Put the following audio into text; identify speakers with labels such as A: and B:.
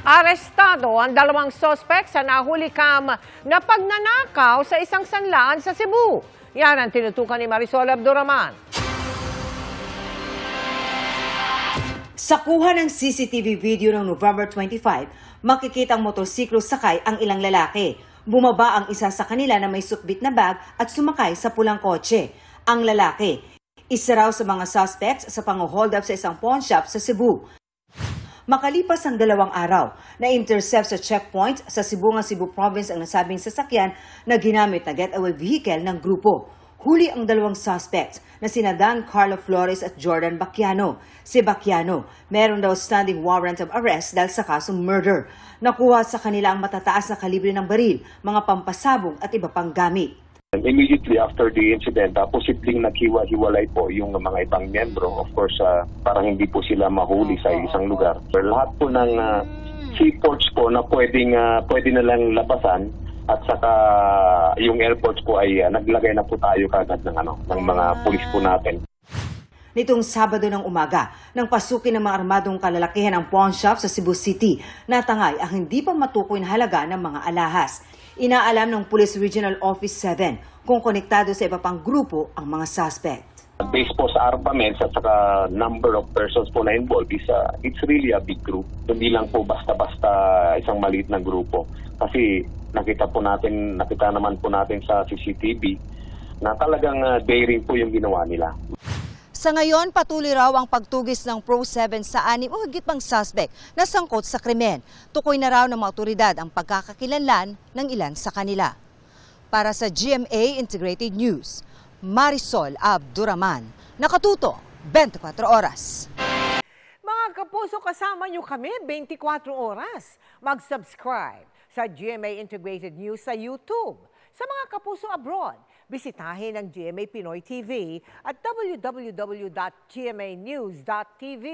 A: Arestado ang dalawang sospek sa nahuli kam na pagnanakaw sa isang sanlaan sa Cebu. Yan ang tinutukan ni Marisol Abduraman.
B: Sa kuha ng CCTV video noong November 25, makikita ang motorsiklo sakay ang ilang lalaki. Bumaba ang isa sa kanila na may sukbit na bag at sumakay sa pulang kotse. Ang lalaki, isa raw sa mga suspects sa pang-hold up sa isang pawn shop sa Cebu. Makalipas ang 2 araw, na-intercept sa checkpoint sa Sibungan, Cebu Province ang nasabing sasakyan na ginamit na getaway vehicle ng grupo. Huli ang 2 suspects na sina Dan Carlo Flores at Jordan Bacchiano. Si Bacchiano, meron daw standing warrant of arrest dahil sa kasong murder. Nakuha sa kanila ang matataas na kalibre ng baril, mga pampasabog at iba pang gamit.
C: Immediately after the incident, posibleng naghiwa-hiwalay po yung mga ibang miyembro. Of course, para hindi po sila mahuli sa isang lugar. Lahat po ng seaports po na pwede na lang labasan at saka yung airports po ay naglagay na po tayo kagad ng mga pulis po natin.
B: Nitong Sabado ng umaga, nang pasukin ng mga armadong kalalakihan ang pawn shop sa Cebu City, natangay ang hindi pa matukoy na halaga ng mga alahas. Inaalam ng Police Regional Office 7 kung konektado sa iba pang grupo ang mga suspect.
C: Based po sa armaments at saka number of persons po na involved, it's really a big group. Hindi lang po basta-basta isang maliit na grupo. Kasi nakita naman po natin sa CCTV na talagang daring po yung ginawa nila.
D: Sa ngayon, patuloy raw ang pagtugis ng Pro-7 sa 6 o higit pang suspect na sangkot sa krimen. Tukoy na raw ng mga otoridad ang pagkakakilanlan ng ilan sa kanila. Para sa GMA Integrated News, Marisol Abduraman, nakatuto 24 oras.
A: Mga kapuso, kasama niyo kami 24 oras. Mag-subscribe sa GMA Integrated News sa YouTube. Sa mga kapuso abroad, bisitahin ang GMA Pinoy TV at www.gmanews.tv.